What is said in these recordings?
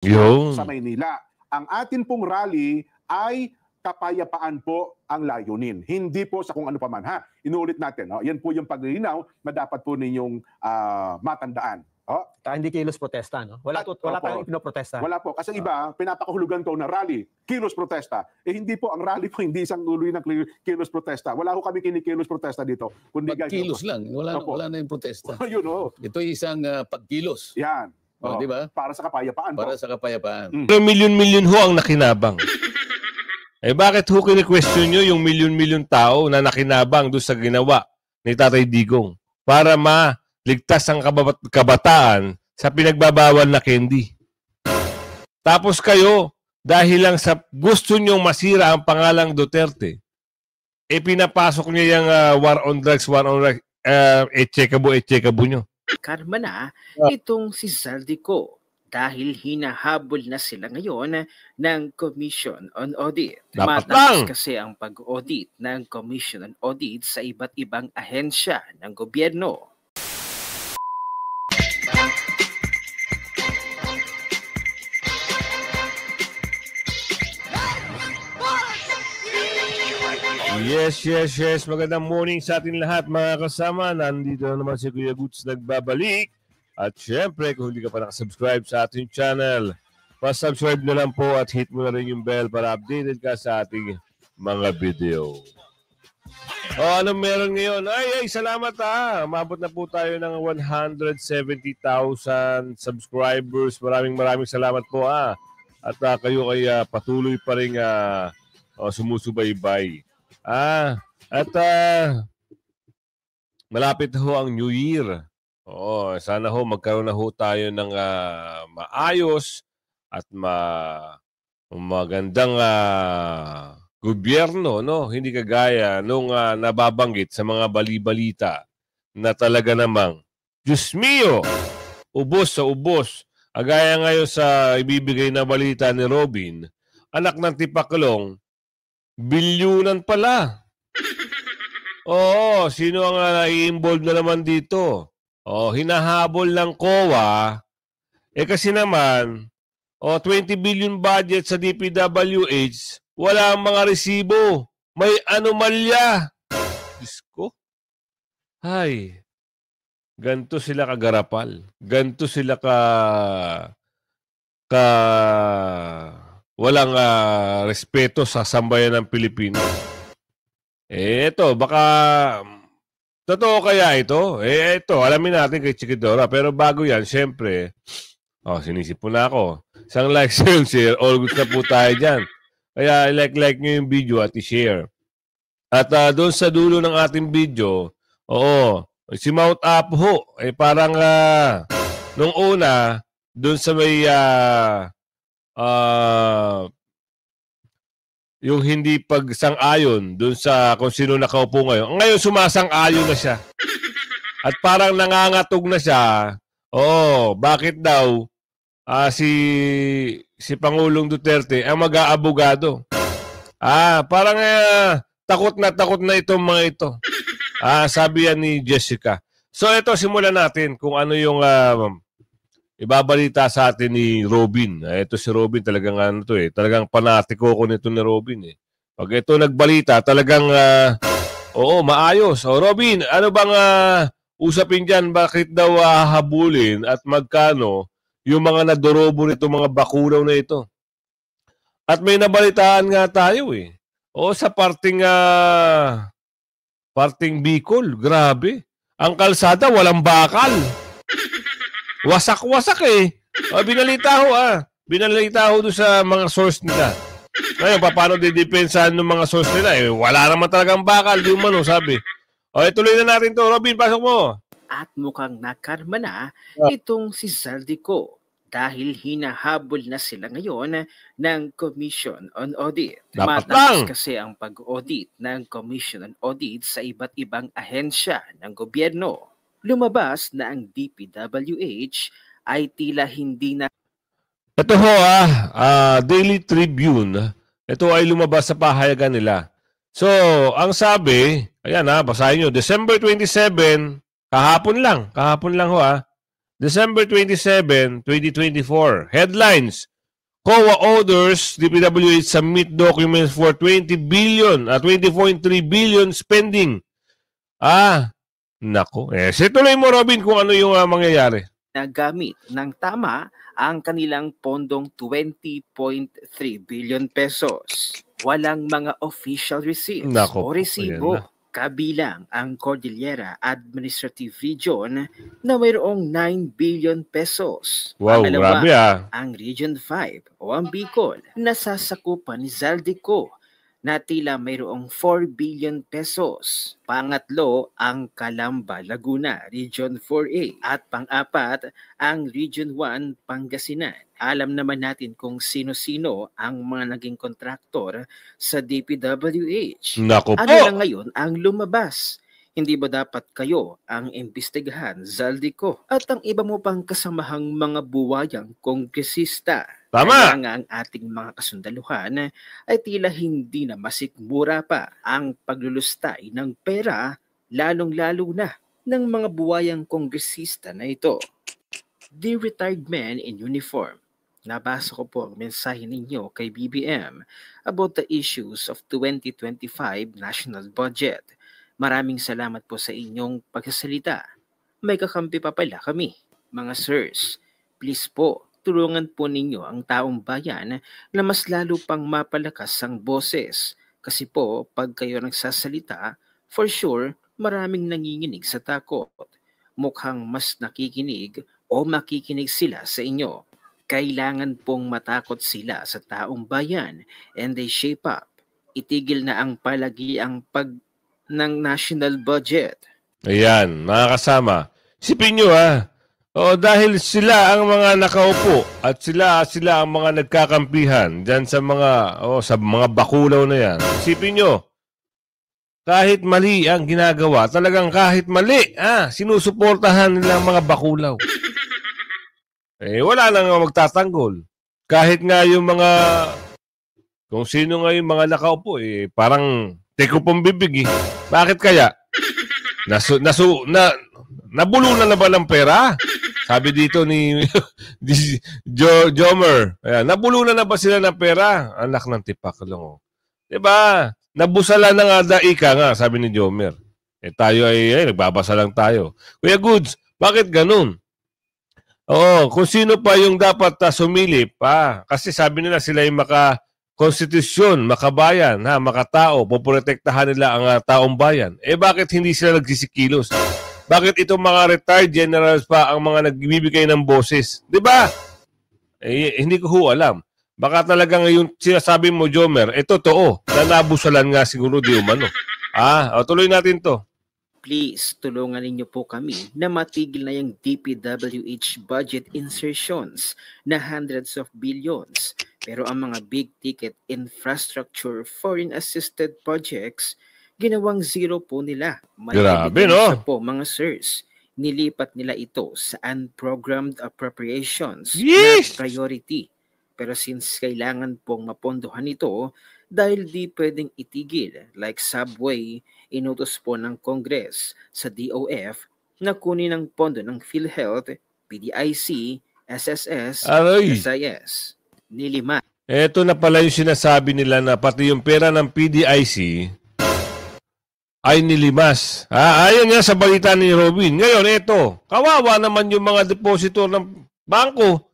sa Yun. Maynila. Ang atin pong rally ay kapayapaan po ang layunin. Hindi po sa kung ano paman. Ha? Inuulit natin. No? Yan po yung paglilinaw na dapat po ninyong matandaan. Oh? Hindi kilos protesta, no? Wala tayong pinoprotesta. Wala po. Kasi iba, pinapakahulugan ko na rally, kilos protesta. Hindi po, ang rally po hindi isang tuloy ng kilos protesta. Wala ko kami kinikilos protesta dito. Kundi pagkilos lang. Wala na yung protesta. Yun, oh. Ito isang pagkilos. Yan. Di ba? Para sa kapayapaan. Para sa kapayapaan. Pero milyon-milyon ho ang nakinabang. Bakit ho kini-question nyo yung milyon-milyon tao na nakinabang doon sa ginawa ni Tatay Digong para maligtas ang kabataan sa pinagbabawal na candy? Tapos kayo, dahil lang sa gusto nyong masira ang pangalang Duterte, pinapasok niya yung war on drugs, etchekabo nyo. Karma na itong si Zaldico dahil hinahabol na sila ngayon ng Commission on Audit. Mataas kasi ang pag-audit ng Commission on Audit sa iba't ibang ahensya ng gobyerno. Yes. Magandang morning sa atin lahat mga kasama. Nandito na naman si Kuya Goods nagbabalik. At syempre, kung hindi ka pa nakasubscribe sa ating channel, pa-subscribe na lang po at hit mo na rin yung bell para updated ka sa ating mga video. Anong meron ngayon? Ay, salamat ha. Umabot na po tayo ng 170,000 subscribers. Maraming salamat po ha. At kayo ay patuloy pa rin sumusubaybay. At malapit ho ang New Year. Sana ho magkaroon na ho tayo ng maayos at magandang gobyerno, no? Hindi kagaya nung nababanggit sa mga bali-balita na talaga namang, Diyos mio, ubos sa ubos. Agaya ngayon sa ibibigay na balita ni Robin, anak ng tipaklong, bilyunan pala. Sino ang nai-involve na naman dito? Hinahabol ng COA. Kasi naman, 20 billion budget sa DPWH, wala ang mga resibo. May anomalya. Diyos ko. Ay, ganito sila kagarapal. Ganito sila walang respeto sa sambayan ng Pilipino. Ito, baka totoo kaya ito? Ito, alamin natin kay Chiquidora. Pero bago yan, syempre, sinisip po na ako. Isang like, share, all good na po tayo dyan. Kaya like nyo yung video at i-share. At doon sa dulo ng ating video, si Mount Apo, parang nung una, doon sa may yung hindi pagsang-ayon doon sa kung sino nakaupo ngayon. Ngayon sumasang-ayon na siya. At parang nangangatog na siya. Bakit daw si Pangulong Duterte ang mag-aabogado? Parang takot na itong mga ito. Sabi yan ni Jessica. So ito, simulan natin kung ano yung ibabalita sa atin ni Robin. Ito si Robin, talagang talagang panatiko ko nito ni Robin. Pag ito nagbalita, talagang maayos. Robin, ano bang usapin dyan? Bakit daw habulin at magkano yung mga nadorobo nito, mga bakuraw na ito? At may nabalitaan nga tayo sa parting Bicol, grabe. Ang kalsada, walang bakal. Wasak-wasak binalita ho Binalita ho doon sa mga source nila. Ngayon, paano didepensahan ng mga source nila? Wala naman talagang bakal, di umano, sabi. Tuloy na natin to. Robin, pasok mo. At mukhang nakarma na itong si Zaldico dahil hinahabol na sila ngayon ng Commission on Audit. Mataas kasi ang pag-audit ng Commission on Audit sa iba't ibang ahensya ng gobyerno. Lumabas na ang DPWH ay tila hindi na... Ito ho Daily Tribune. Ito ay lumabas sa pahayagan nila. So, ang sabi, ayan basahin nyo, December 27, kahapon lang ho December 27, 2024. Headlines, COA orders DPWH submit documents for 20.3 billion spending. Nako. Tuloy mo, Robin, kung ano yung mangyayari. Nagamit ng tama ang kanilang pondong 20.3 billion pesos. Walang mga official receipts o resibo. Kabilang ang Cordillera Administrative Region na mayroong 9 billion pesos. Wow, Pangalawa, grabe ang Region 5 o ang Bicol na sasakupan ni Zaldico na tila mayroong 4 billion pesos. Pangatlo, ang Calamba, Laguna, Region 4A. At pang-apat, ang Region 1, Pangasinan. Alam naman natin kung sino-sino ang mga naging kontraktor sa DPWH. Nako po! Ano na ngayon ang lumabas? Hindi ba dapat kayo ang imbestigahan, Zaldico? At ang iba mo pang kasamahang mga buwayang kongresista. Tama! Kaya nga ang ating mga kasundaluhan ay tila hindi na masikmura pa ang paglulustay ng pera, lalong-lalo na ng mga buwayang kongresista na ito. Dear retired men in uniform, nabasa ko po ang mensahe ninyo kay BBM about the issues of 2025 national budget. Maraming salamat po sa inyong pagsasalita. May kakampi pa pala kami. Mga sirs, please po, tulungan po ninyo ang taong bayan na mas lalo pang mapalakas ang boses. Kasi po, pag kayo nagsasalita, for sure, maraming nanginginig sa takot. Mukhang mas nakikinig o makikinig sila sa inyo. Kailangan pong matakot sila sa taong bayan and they shape up. Itigil na ang palagiang ng national budget. Ayan, mga kasama. Isipin nyo dahil sila ang mga nakaupo at sila ang mga nagkakampihan dyan sa mga bakulaw na yan. Isipin nyo, kahit mali ang ginagawa, talagang kahit mali, sinusuportahan nila ang mga bakulaw. Wala nang magtatanggol. Kahit nga yung kung sino nga yung mga nakaupo, parang teko pong bibig. Bakit kaya? Nabulunan na ba ng pera? Sabi dito ni Jomer. Nabulunan na ba sila ng pera? Anak ng tipak lang. Diba? Nabusala na nga daika nga, sabi ni Jomer. Tayo ay nagbabasa lang tayo. Kuya Goods, bakit ganun? Kung sino pa yung dapat sumilip, kasi sabi nila sila yung konstitusyon, makabayan, makatao, poprotektahan nila ang taong bayan. Bakit hindi sila nagsisikilos? Bakit itong mga retired generals pa ang mga nagbibigay ng boses? Diba? Hindi ko alam. Baka talagang yung sinasabi mo, Jomer, totoo. Nanabusalan nga siguro di umano. Tuloy natin to. Please, tulungan ninyo po kami na matigil na yung DPWH budget insertions na hundreds of billions. Pero ang mga big-ticket infrastructure foreign-assisted projects, ginawang zero po nila. Grabe, no? Po, mga sirs, nilipat nila ito sa unprogrammed appropriations na priority. Pero since kailangan pong mapondohan ito, dahil di pwedeng itigil, like subway, inutos po ng Congress sa DOF na kunin ang pondo ng PhilHealth, PDIC, SSS, SIS. Nilima. Ito na pala yung sinasabi nila na pati yung pera ng PDIC ay nilimas. Ayon nga sa balita ni Robin. Ngayon, kawawa naman yung mga depositor ng bangko.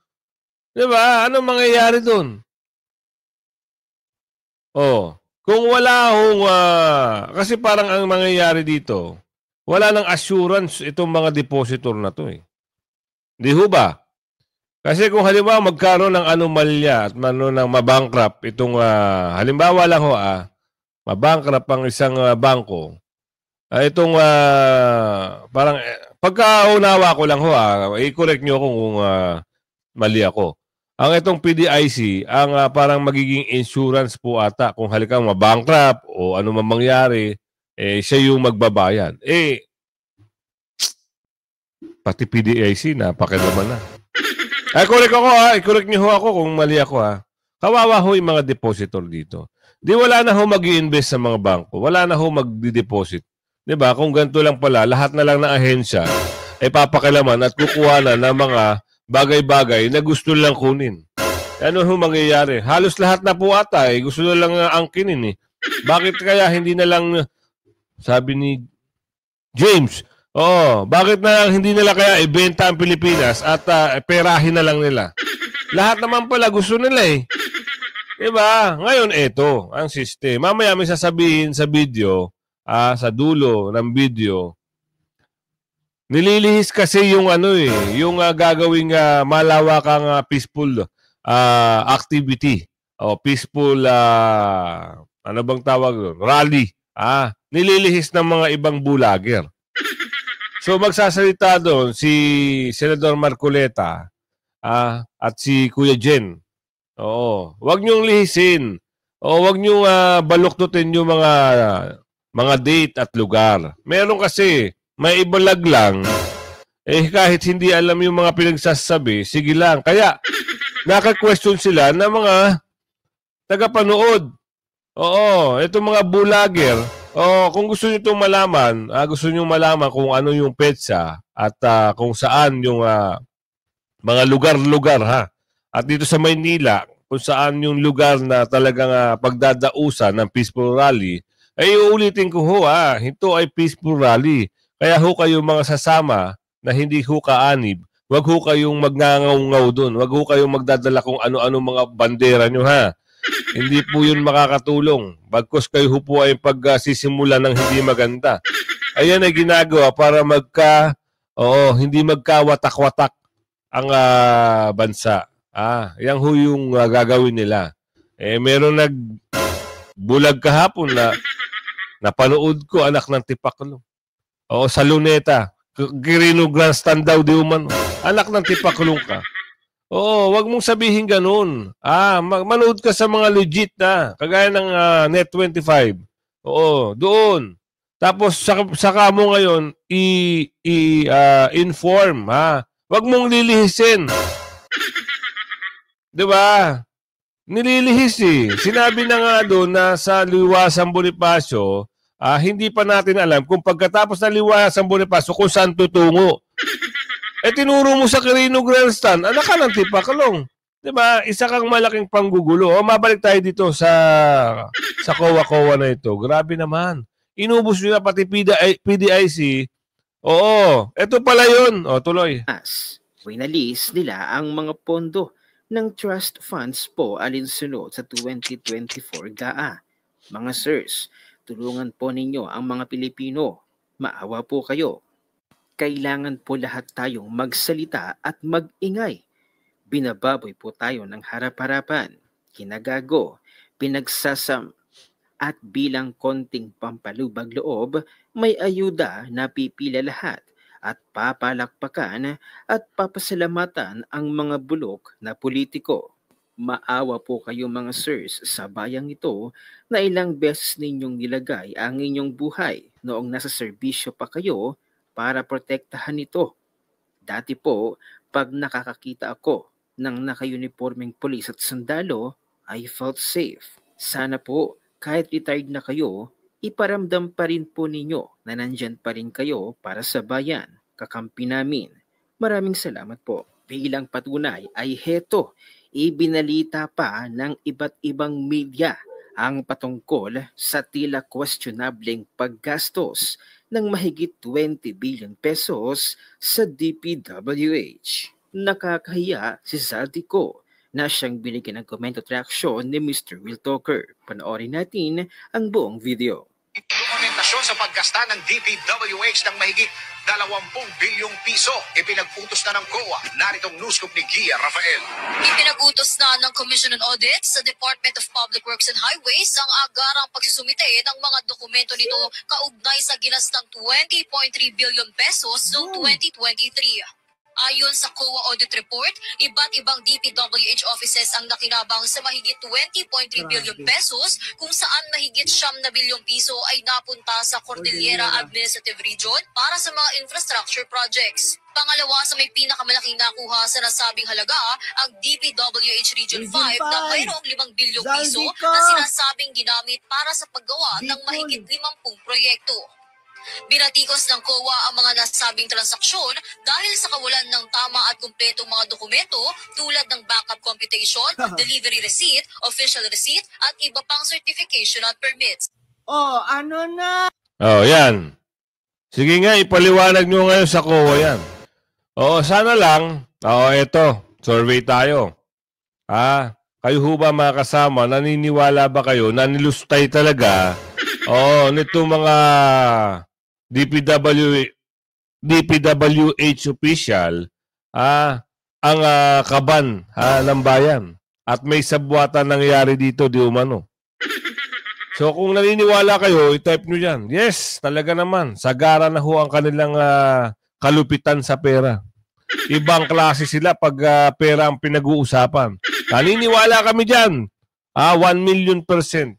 Diba? Anong mangyayari doon? Kung wala kasi parang ang mangyayari dito, wala nang assurance itong mga depositor na to. Di ho ba? Kasi kung halimbawa magkaroon ng anomalya at ng mabankrupt itong halimbawa lang mabankrupt ang isang bangko. Itong parang pagkaunawa ko lang i-correct nyo kung mali ako. Ang itong PDIC, ang parang magiging insurance po ata kung halikang mabankrupt o ano man mangyari, siya yung magbabayad. Pati PDIC, napakilaman na. Correct ako i-correct niyo ako kung mali ako Kawawa ho yung mga depositor dito. Di wala na ho mag-i-invest sa mga bangko. Wala na ho mag-deposit. Diba? Kung ganito lang pala, lahat na lang ng ahensya ay papakilaman at kukuha na ng mga bagay-bagay na gusto lang kunin. Ano ho mangyayari? Halos lahat na po ata gusto na lang angkinin eh. Bakit kaya hindi na lang, sabi ni James, bakit na lang hindi nila kaya ibenta ang Pilipinas at perahin na lang nila? Lahat naman pala gusto nila eh. Diba? Ngayon, eto, ang system. Mamaya may sasabihin sa video, sa dulo ng video, nililihis kasi yung yung gagawing malawakang peaceful activity o peaceful ano bang tawag doon? Rally. Nililihis ng mga ibang bulager. So magsasalita doon si Senador Marcoleta at si Kuya Jen. Wag niyong lihisin. Wag niyong baluktutin yung mga date at lugar. Meron kasi may ibalag lang, kahit hindi alam yung mga pinagsasabi, sige lang. Kaya, naka-question sila ng mga tagapanood. Itong mga bulager, kung gusto nyo itong malaman, gusto nyo malaman kung ano yung petsa at kung saan yung mga lugar-lugar, ha. At dito sa Maynila, kung saan yung lugar na talagang pagdadausan ng peaceful rally, ay uulitin ko ho, ito ay peaceful rally. Kaya ho kayong mga sasama na hindi ho kaanib, wag ho kayong magngangaw-ngaw doon. Wag ho kayong magdadala kung ano-ano mga bandera nyo, ha. Hindi po yun makakatulong. Bagkus kayo ho po ay pagsisimula ng hindi maganda. Ayan ay ginagawa para hindi magkawatak-watak ang bansa. Yan ho yung gagawin nila. Meron nagbulag kahapon na napanood ko, anak ng tipaklong. Sa Luneta. Quirino Grandstand daw di umano. Anak ng tipaklong ka. Wag mong sabihin ganun. Manood ka sa mga legit na. Kagaya ng Net25. Doon. Tapos saka mo ngayon inform, ha. Wag mong lilihisin. 'Di ba? Nililihis eh. Sinabi na nga doon na sa Liwasang Bonifacio, hindi pa natin alam kung pagkatapos ng Liwasang Bonifacio kung saan tutungo. Tinuro mo sa Quirino Grandstand, anak ka ng tipaklong. 'Di ba? Isa kang malaking panggugulo. Mabalik tayo dito sa COA na ito. Grabe naman. Inubos nyo na pati PDIC. Ito pala yun. Tuloy. Winalis nila ang mga pondo ng trust funds po alinsunod sa 2024 GAA. Mga sirs, tulungan po ninyo ang mga Pilipino. Maawa po kayo. Kailangan po lahat tayong magsalita at mag-ingay. Binababoy po tayo ng harap-harapan. Kinagago, pinagsasam at bilang konting pampalubag loob, may ayuda na pipila lahat at papalakpakan at papasalamatan ang mga bulok na politiko. Maawa po kayo mga sirs sa bayang ito na ilang beses ninyong nilagay ang inyong buhay noong nasa serbisyo pa kayo para protektahan ito. Dati po, pag nakakakita ako ng naka-uniforming pulis at sundalo, I felt safe. Sana po, kahit retired na kayo, iparamdam pa rin po ninyo na nandyan pa rin kayo para sa bayan, kakampi namin. Maraming salamat po. Bilang patunay ay heto, ibinalita pa ng iba't ibang media ang patungkol sa tila questionableng paggastos ng mahigit 20 billion pesos sa DPWH. Nakakahiya si Zaldico na siyang binigyan ng komento at reaksyon ni Mr. Will Talker. Panoorin natin ang buong video. Dokumentasyon sa paggasta ng DPWH ng mahigit 20 bilyong piso. Ipinag-utos na ng COA. Naritong newscoop ni Gia Rafael. Ipinag-utos na ng Commission on Audit sa Department of Public Works and Highways ang agarang pagsusumite ng mga dokumento nito kaugnay sa ginastang 20.3 billion pesos noong 2023. Ayon sa COA Audit Report, iba't ibang DPWH offices ang nakinabang sa mahigit 20.3 billion pesos kung saan mahigit 9 na bilyong piso ay napunta sa Cordillera Administrative Region para sa mga infrastructure projects. Pangalawa sa may pinakamalaking nakuha sa nasabing halaga ang DPWH Region 5 na mayroong 5 bilyong piso na sinasabing ginamit para sa paggawa ng mahigit 50 proyekto. Binatikos ng COA ang mga nasabing transaksyon dahil sa kawalan ng tama at kumpletong mga dokumento tulad ng backup computation, delivery receipt, official receipt at iba pang certification at permits. Oh, ano na? Oh, yan. Sige nga, ipaliwanag nyo ngayon sa COA yan. Oo, sana lang. Oo, eto. Survey tayo. Kayo ho ba mga kasama, naniniwala ba kayo na nilustay talaga nito mga DPWH official ang kaban ng bayan at may sabwatan nangyari dito di umano. So kung naniniwala kayo, i-type nyo dyan. Yes, talaga naman. Sagara na ho ang kanilang kalupitan sa pera. Ibang klase sila pag pera ang pinag-uusapan. Naniniwala kami dyan. 1,000,000%.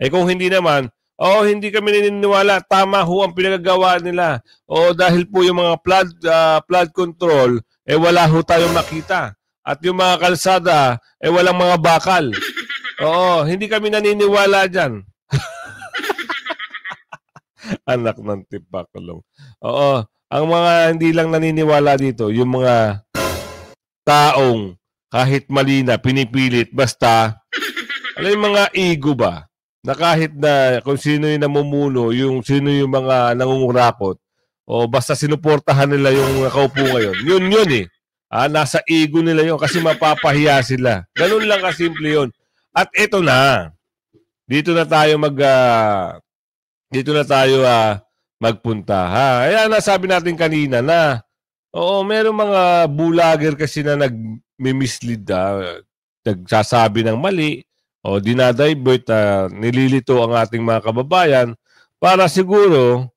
Kung hindi naman, hindi kami naniniwala. Tama ho ang pinagagawa nila. Dahil po yung mga flood control, wala ho tayong makita. At yung mga kalsada, walang mga bakal. Hindi kami naniniwala dyan. Anak ng tipakulong. Ang mga hindi lang naniniwala dito, yung mga taong kahit mali na, pinipilit, basta, yung mga ego ba? Na kahit na kung sino yung namumuno, sino yung mga nangungurakot, basta sinuportahan nila yung nakaupo ngayon. Yun eh. Nasa ego nila yun kasi mapapahiya sila. Ganun lang kasimple yun. At ito na. Dito na tayo magpunta. Ayan, nasabi natin kanina na merong mga bulager kasi na nag-mislead, nagsasabi ng mali o dinadivert, nililito ang ating mga kababayan para siguro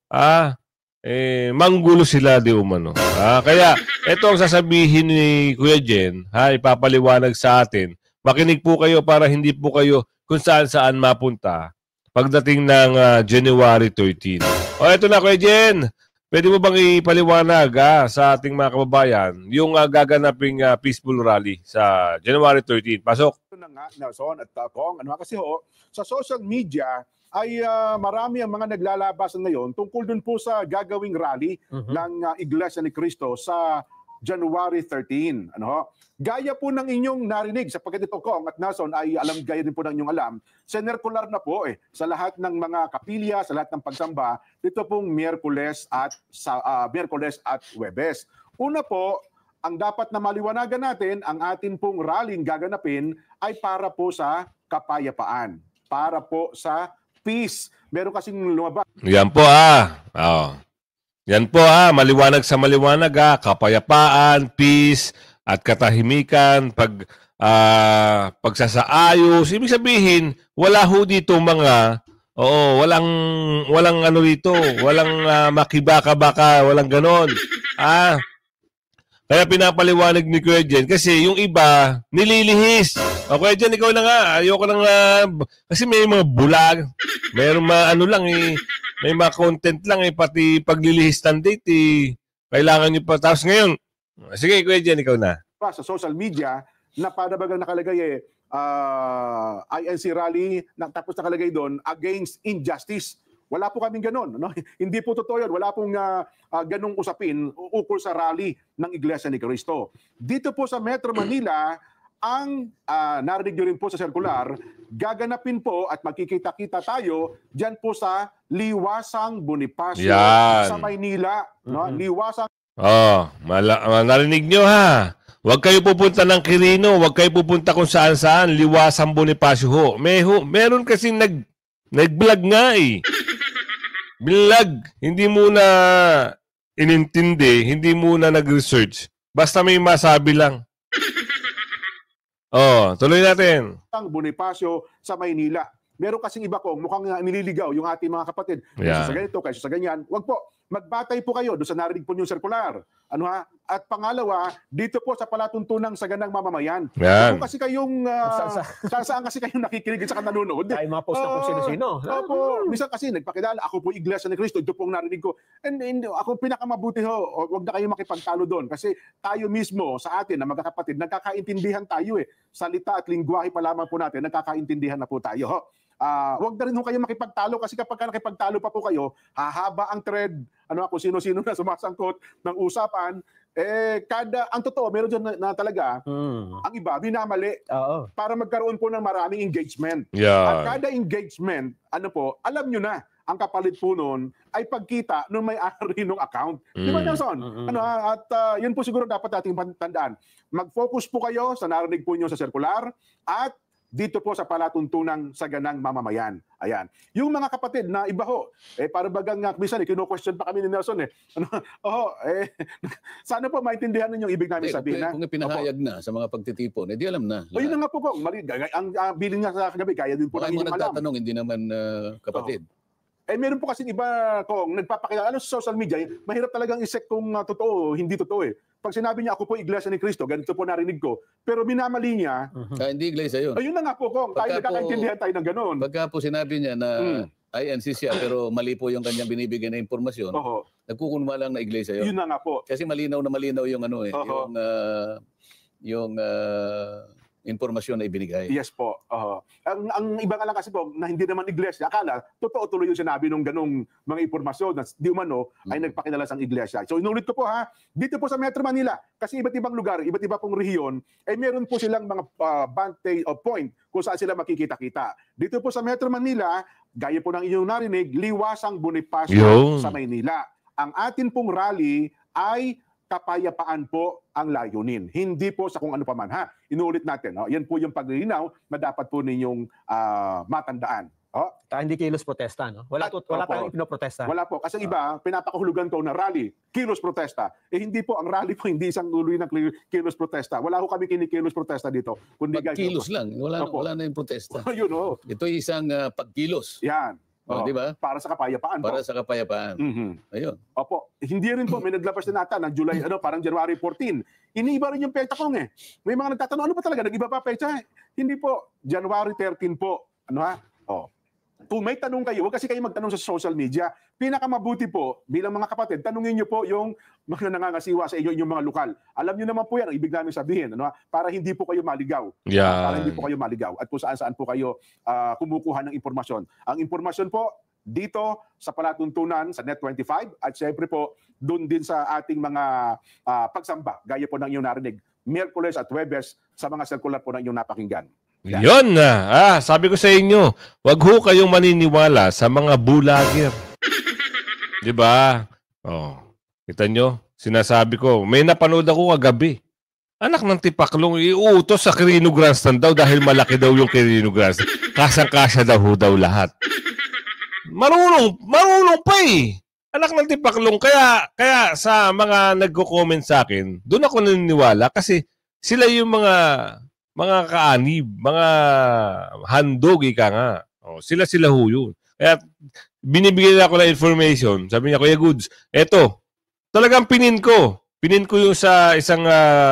manggulo sila di umano. Kaya ito ang sasabihin ni Kuya Jen, ipapaliwanag sa atin. Makinig po kayo para hindi po kayo kung saan mapunta pagdating ng January 13. Ito na, Kuya Jen. Pwede mo bang ipaliwanag sa ating mga kababayan yung gaganaping peaceful rally sa January 13? Pasok. Ito na nga, Nelson at Kong. Kasi sa social media ay marami ang mga naglalabasan ngayon tungkol dun po sa gagawing rally ng Iglesia ni Cristo sa January 13. Gaya po ng inyong narinig, sapagkat ito, Kong at Nelson, ay gaya din po ng inyong alam, sinerkular na po sa lahat ng mga kapilya, sa lahat ng pagsamba, dito pong Miyerkules at Huwebes. Una po, ang dapat na maliwanagan natin, ang atin pong rallying gaganapin ay para po sa kapayapaan, para po sa peace. Meron kasing lumabas. Yan po Yan po maliwanag sa maliwanag kapayapaan, peace, at katahimikan, pagsasaayos. Ibig sabihin, wala ho dito mga, walang ano dito, walang makibaka-baka, walang ganon. Kaya pinapaliwanag ni Kuya Jen, kasi yung iba, nililihis. Kuya Jen, ikaw na nga, ayoko na nga, kasi may mga bulag, mayroong may mga content lang pati paglilihis ng date kailangan nyo pa. Tapos ngayon, sige, Kuya Jen, ikaw na. Sa social media, na para bagang nakalagay INC rally, tapos nakalagay doon, against injustice. Wala po kaming ganon. Hindi po totoo yun. Wala pong ganong usapin ukol sa rally ng Iglesia ni Cristo. Dito po sa Metro Manila, ang narinig nyo rin po sa circular, gaganapin po at magkikita-kita tayo dyan po sa Liwasang Bonifacio sa Maynila. Liwasang. Narinig nyo Huwag kayo pupunta ng Quirino, huwag kayo pupunta kung saan-saan, Liwasang Bonifacio ho. Meron kasi nag-vlog nga Vlog. Hindi muna inintindi, hindi muna nag-research. Basta may masabi lang. Tuloy natin. Ang Bonifacio sa Maynila. Meron kasing iba mukhang nililigaw yung ating mga kapatid. Kaysa sa ganito, kaysa sa ganyan. Huwag po. magbatay po kayo doon sa narinig po yung circular. Ano ha? At pangalawa, dito po sa palatuntunang saganang mamamayan. Yan. Kung kasi kayong, saan kasi kayong nakikinig sa nanonood. Ay, mga post na kung sino-sino. Opo, minsan kasi nagpakilala, ako po Iglesia ni Cristo, ito pong narinig ko. And ako pinakamabuti ho, huwag na kayo makipagtalo doon. Kasi tayo mismo sa atin na magkakapatid, nagkakaintindihan tayo eh. Salita at lingwahe pa lamang po natin, nagkakaintindihan na po tayo ho. Huwag na rin ho kayo makipagtalo kasi kapag nakipagtalo pa po kayo, hahaba ang thread, kung sino-sino na sumasangkot ng usapan, ang totoo, meron dyan na talaga, ang iba, minamali para magkaroon po ng maraming engagement. Yeah. At kada engagement, alam nyo na, ang kapalit po nun ay pagkita ng may-ari ng account. Di ba, Nelson? Yun po siguro dapat nating tandaan. Mag-focus po kayo sa narinig po nyo sa circular at dito po sa palatuntunang saganang mamamayan. Ayan. Yung mga kapatid na iba ho, para bagang minsan, kino-question pa kami ni Nelson sana po maintindihan ninyo ibig namin sabihin. Kung pinahayag na sa mga pagtitipon, di alam na. Yun na nga po kung, ang bilin nga sa kagabi, kaya din po namin alam. Nagtatanong, hindi naman kapatid. Meron po kasi iba kung nagpapakilala sa social media, mahirap talagang isek kung totoo, hindi totoo eh. Pag sinabi niya, ako po Iglesia ni Cristo, ganito po narinig ko. Pero minamali niya. Hindi Iglesia yun. Ayun na nga po kung, tayo nagkakaintindihan tayo ng ganun. Pagka po sinabi niya na INC siya, pero mali po yung kanyang binibigyan na impormasyon, nagkukunwa lang na Iglesia yun. Yun na nga po. Kasi malinaw na malinaw yung yung impormasyon na ibinigay. Yes po. Ang iba nga lang kasi po, na hindi naman Iglesia, akala, totoo tuloy yung sinabi ng ganong mga impormasyon na di umano ay nagpakilala sa Iglesia. So inulit ko po dito po sa Metro Manila, kasi iba't ibang lugar, iba't iba pong rehiyon, meron po silang mga bante o point kung saan sila makikita-kita. Dito po sa Metro Manila, gaya po ng inyong narinig, Liwasang Bonifacio sa Maynila. Ang atin pong rally ay kapayapaan po ang layunin. Hindi po sa kung ano pa man. Inuulit natin. Yan po yung paglilinaw na dapat po ninyong matandaan. Hindi kilos protesta, no? Wala tayong pinoprotesta. Wala po. Kasi iba, pinapakahulugan ko na rally, kilos protesta. Hindi po, ang rally po hindi isang uluy ng kilos protesta. Wala ko kami kinikilos protesta dito. Kundi pagkilos lang. Wala na yung protesta. Yun, Ito isang pagkilos. Yan. Di ba? Para sa kapayapaan. Para sa kapayapaan. Ayun. Opo. Hindi rin po, may naglabas na nata ng July, parang January 14. Iniiba rin yung petsa ko May mga nagtatanong, ano pa talaga? Nag-iba pa petsa? Hindi po. January 13 po. Kung may tanong kayo, huwag kasi kayo magtanong sa social media. Pinakamabuti po, bilang mga kapatid, tanungin nyo po yung mga nangangasiwa sa inyo, yung mga lokal. Alam nyo naman po yan, ang ibig namin sabihin, para hindi po kayo maligaw. Para hindi po kayo maligaw. At kung saan-saan po kayo kumukuha ng impormasyon. Ang impormasyon po, dito sa palatuntunan sa Net25 at syempre po, doon din sa ating mga pagsamba, gaya po ng inyong narinig, Miyerkules at Huwebes sa mga circular po ng inyong napakinggan. Yun na. Sabi ko sa inyo, wag ho kayong maniniwala sa mga bulager. Di ba? Kita nyo? Sinasabi ko, may napanood ako kagabi. Anak ng tipaklong, iuutos sa Quirino Grandstand daw dahil malaki daw yung Quirino Grandstand. Kasang-kasya daw lahat. Marunong pa eh. Anak ng tipaklong. Kaya sa mga nagko-comment sa akin, doon ako naniniwala kasi sila yung mga kaanib, mga handog, ika nga. Sila ho yun. Kaya binibigyan ako ng information. Sabi niya, Kuya Goods, eto, talagang pinin ko yung sa isang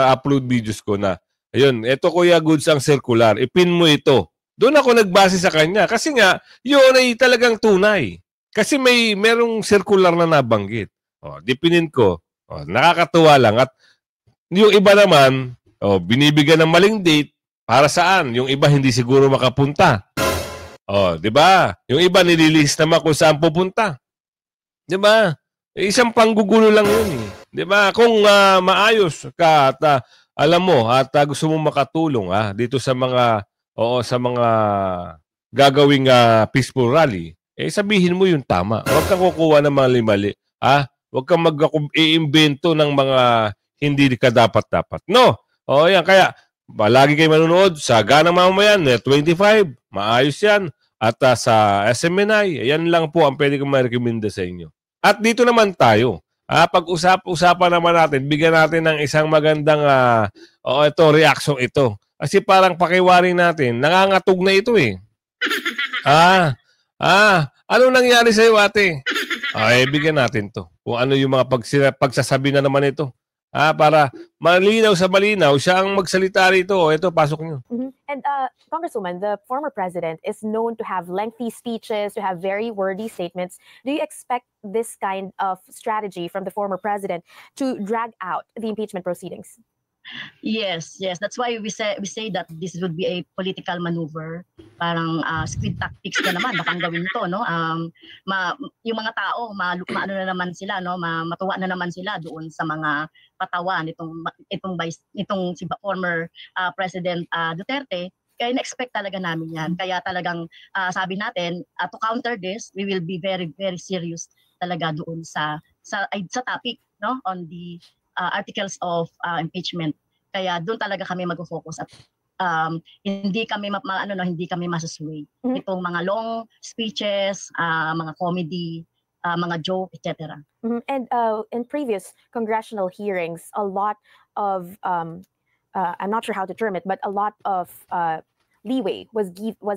upload videos ko na, ayun, eto Kuya Goods ang circular, ipin mo ito. Doon ako nagbase sa kanya. Kasi nga, yun ay talagang tunay. Kasi merong circular na nabanggit. Dipinin ko. Nakakatuwa lang. At yung iba naman, binibigyan ng maling date. Para saan? Yung iba hindi siguro makapunta. Di ba? Yung iba nililist naman kung saan pupunta. Di ba? Isang panggugulo lang yun eh. Di ba? Kung maayos ka at alam mo at gusto mo makatulong dito sa mga gagawing peaceful rally, sabihin mo yung tama. Huwag kang kukuha ng mali-mali. Huwag kang mag-iimbento ng mga hindi ka dapat-dapat. No? Yan. Kaya lagi kayo manonood sa Ganang Mamamayan, Net25, maayos yan. At sa SMNI, yan lang po ang pwede kong ma-recommenda sa inyo. At dito naman tayo. Pag-usapan naman natin, bigyan natin ng isang magandang reaction ito. Kasi parang pakiwari natin, nangangatog na ito eh. Ano nangyari sa'yo, ate? Ay, bigyan natin to. Kung ano yung mga pagsasabi na naman ito. Para malinaw sa malinaw, siya ang magsalita rito. Ito, pasok nyo. And Congresswoman, the former president is known to have lengthy speeches, to have very wordy statements. Do you expect this kind of strategy from the former president to drag out the impeachment proceedings? Yes. That's why we say that this would be a political maneuver. Parang squid tactics na naman baka gawin to, no? Yung mga tao, maano na naman sila, no? Matuwa na naman sila doon sa mga patawan itong si former President Duterte. Kaya na-expect talaga namin yan. Kaya talagang sabi natin, to counter this, we will be very, very serious talaga doon sa topic, no? On the articles of impeachment. Kaya doon talaga kami mag-focus at hindi kami masusway. Itong mga long speeches, mga comedy, mga joke, etc. And in previous congressional hearings, a lot of I'm not sure how to term it, but a lot of leeway was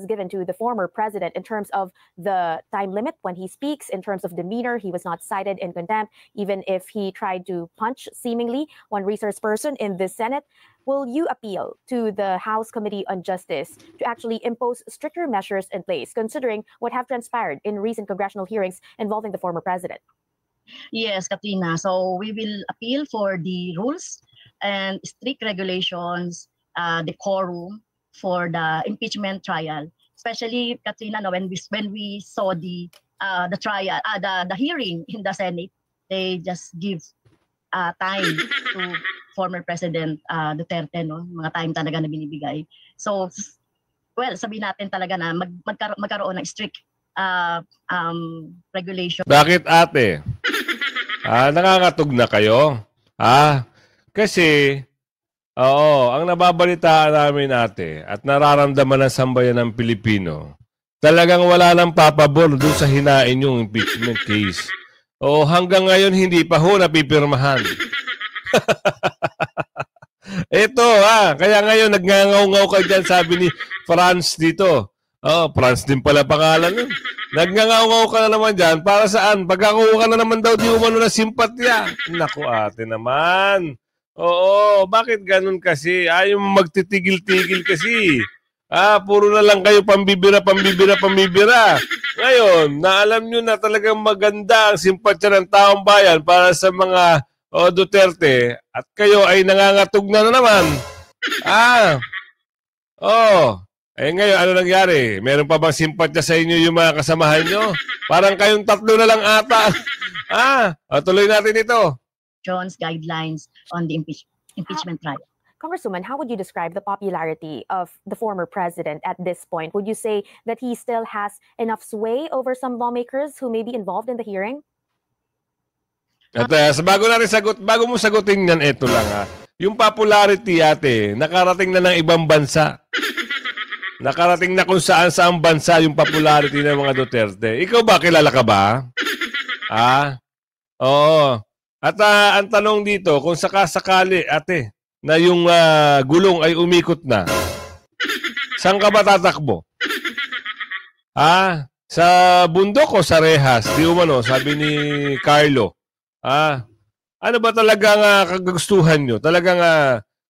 given to the former president in terms of the time limit when he speaks, in terms of demeanor. He was not cited in contempt, even if he tried to punch seemingly one resource person in the Senate. Will you appeal to the House Committee on Justice to actually impose stricter measures in place, considering what have transpired in recent congressional hearings involving the former president? Yes, Katrina. So we will appeal for the rules and strict regulations, decorum, for the impeachment trial, especially Katrina, when we saw the trial, the hearing in the Senate, they just give time to former President Duterte, no, mga time talaga na binibigay. So, well, sabihin natin talaga na magkaroon ng strict regulation. Bakit ate? Nangangatog na kayo? Kasi ang nababalitaan namin ate at nararamdaman ng sambayan ng Pilipino, talagang wala nang papabor doon sa hinain yung impeachment case. Hanggang ngayon hindi pa napipirmahan. Ito kaya ngayon nagngangaw-ngaw ka dyan, sabi ni Franz dito. Franz din pala pangalan nun. Nagngangaw-ngaw ka na naman dyan, para saan? Pagkakuha ka na naman daw di umano na simpatya. Naku ate naman. Bakit ganun kasi? Ayaw magtitigil-tigil kasi. Puro na lang kayo pambibira. Ngayon, naalam nyo na talagang maganda ang simpatya ng taong bayan para sa mga Duterte at kayo ay nangangatog na naman. Ngayon, ano nangyari? Meron pa bang simpatya sa inyo yung mga kasamahan nyo? Parang kayong tatlo na lang ata. Tuloy natin ito. John's guidelines on the impeachment trial. Congresswoman, how would you describe the popularity of the former president at this point? Would you say that he still has enough sway over some lawmakers who may be involved in the hearing? At bago mo sagutin yan, ito lang Yung popularity ate, nakarating na ng ibang bansa. Nakarating na kung saan bansa yung popularity ng mga Duterte. Ikaw ba, kilala ka ba? Oo. At ang tanong dito, kung sakasakali, ate, na yung gulong ay umikot na, saan ka ba tatakbo? Sa bundok o sa rehas? Di umano, sabi ni Carlo. Ano ba talagang kagustuhan nyo? Talagang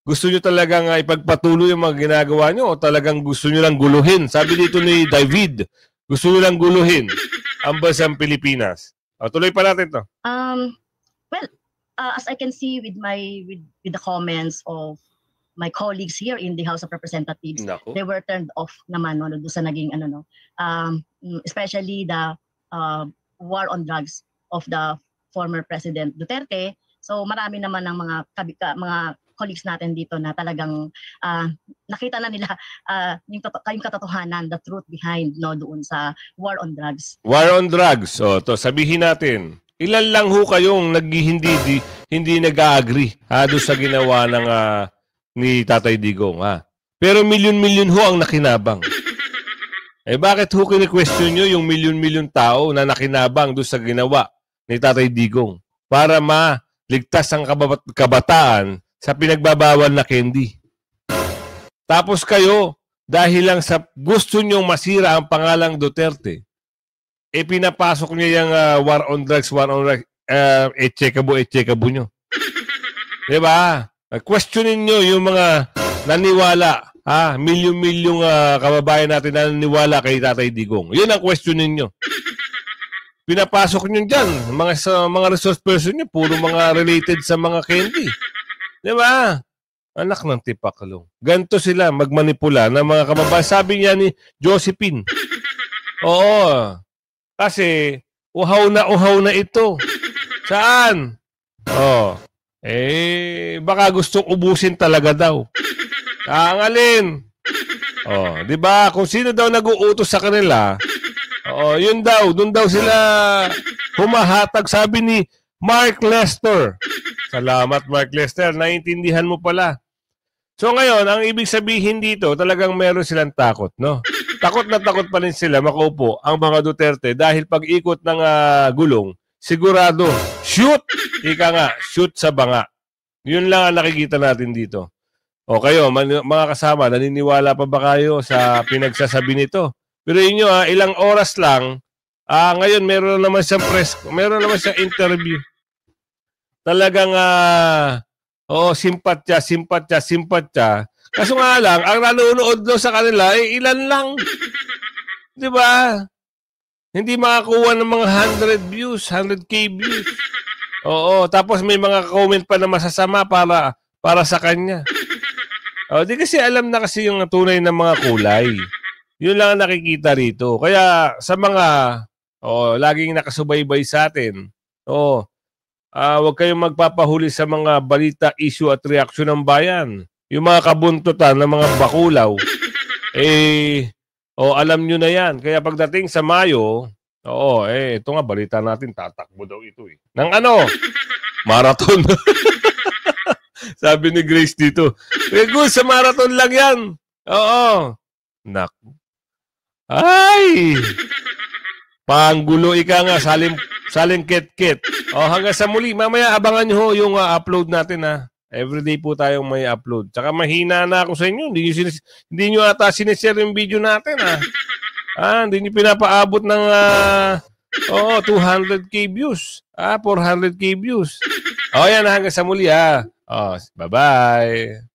gusto nyo talagang ipagpatuloy yung mga ginagawa nyo o talagang gusto nyo lang guluhin? Sabi dito ni David, gusto nyo lang guluhin ang bansang Pilipinas. Tuloy pa natin to. Well, as I can see with the comments of my colleagues here in the House of Representatives, they were turned off naman doon sa naging especially the war on drugs of the former President Duterte. So marami naman ng mga colleagues natin dito na talagang nakita na nila yung katotohanan, the truth behind doon sa war on drugs. War on drugs. To sabihin natin, ilan lang ho kayong hindi nag-agree doon sa ginawa ng ni Tatay Digong Pero milyon-milyon ho ang nakinabang. Bakit ho kini-question nyo yung milyon-milyon tao na nakinabang doon sa ginawa ni Tatay Digong para maligtas ang kabataan sa pinagbabawal na candy? Tapos kayo, dahil lang sa gusto nyong masira ang pangalang Duterte, pinapasok niya yung war on drugs, checkable nyo. Diba? Questionin nyo yung mga naniwala, milyon-milyong kababayan natin na naniwala kay Tatay Digong. Yun ang questionin nyo. Pinapasok nyo dyan, mga resource person nyo, puro mga related sa mga candy. Diba? Anak ng tipaklong. Ganto sila magmanipula ng mga kababayan. Sabi niya ni Josephine. Oo. Kasi, uhaw na ito. Saan? Baka gustong ubusin talaga daw. Angalin. Di ba? Kung sino daw nag-uutos sa kanila, yun daw, doon daw sila humahatag. Sabi ni Mark Lester. Salamat, Mark Lester. Naiintindihan mo pala. So ngayon, ang ibig sabihin dito, talagang meron silang takot, no? Takot na takot pa rin sila makaupo ang mga Duterte dahil pag-ikot ng gulong, sigurado, shoot! Ika nga, shoot sa banga. Yun lang ang nakikita natin dito. O kayo, mga kasama, naniniwala pa ba kayo sa pinagsasabi nito? Pero inyo, ilang oras lang, ngayon meron naman siyang meron naman siyang interview. Talagang, simpatya. Kaso nga lang, ang nanonood doon sa kanila, ilan lang. Di ba? Hindi makakuha ng mga 100 views, 100k views. Oo, tapos may mga comment pa na masasama para sa kanya. Di kasi alam na kasi yung tunay ng mga kulay. Yun lang ang nakikita rito. Kaya sa mga laging nakasubaybay sa atin, huwag kayong magpapahuli sa mga balita, issue at reaksyon ng bayan. Yung mga kabuntutan ng mga bakulaw, alam nyo na yan. Kaya pagdating sa Mayo, ito nga, balita natin, tatakbo daw ito eh. Nang marathon. Sabi ni Grace dito, good, sa marathon lang yan. Oo. Naku. Ay! Panggulo ika nga, saling ket-ket. Hanggang sa muli, mamaya abangan nyo yung upload natin Everyday po tayong may upload. Tsaka mahina na ako sa inyo. Hindi nyo ata sinishare yung video natin hindi nyo pinapaabot ng 200k views. 400k views. Yan, hanggang sa muli Bye-bye.